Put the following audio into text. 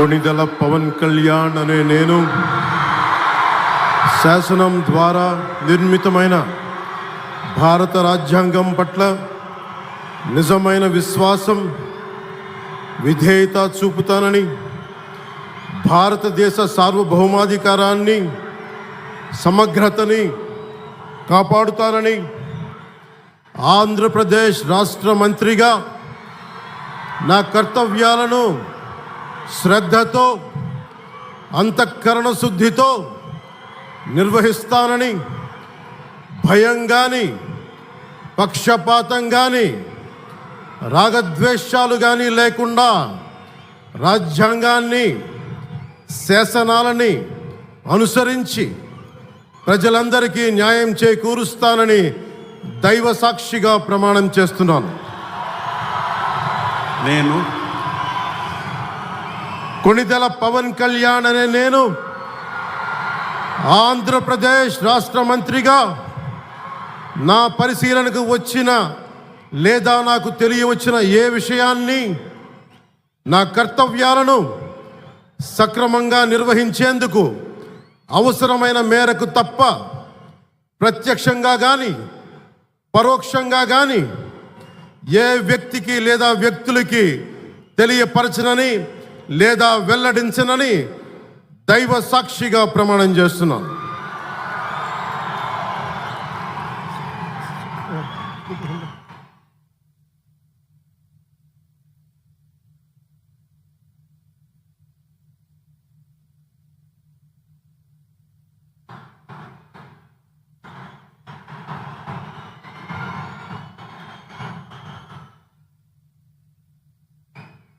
కొణిదెల పవన్ కళ్యాణ్ అనే నేను శాసనం ద్వారా నిర్మితమైన భారత రాజ్యాంగం పట్ల నిజమైన విశ్వాసం, విధేయత చూపుతానని, భారతదేశ సార్వభౌమాధికారాన్ని, సమగ్రతని కాపాడుతానని, ఆంధ్రప్రదేశ్ రాష్ట్ర మంత్రిగా నా కర్తవ్యాలను శ్రద్ధతో, అంతఃకరణ శుద్ధితో నిర్వహిస్తానని, భయం కానీ, పక్షపాతం కానీ, రాగద్వేషాలు కానీ లేకుండా రాజ్యాంగాన్ని, శాసనాలని అనుసరించి ప్రజలందరికీ న్యాయం చేకూరుస్తానని దైవ సాక్షిగా ప్రమాణం చేస్తున్నాను. నేను కొణిదెల పవన్ కళ్యాణ్ అనే నేను ఆంధ్రప్రదేశ్ రాష్ట్ర మంత్రిగా నా పరిశీలనకు వచ్చిన లేదా నాకు తెలియవచ్చిన ఏ విషయాన్ని, నా కర్తవ్యాలను సక్రమంగా నిర్వహించేందుకు అవసరమైన మేరకు తప్ప ప్రత్యక్షంగా కానీ పరోక్షంగా కానీ ఏ వ్యక్తికి లేదా వ్యక్తులకి తెలియపరచనని లేదా వెల్లడించనని దైవ సాక్షిగా ప్రమాణం చేస్తున్నాను.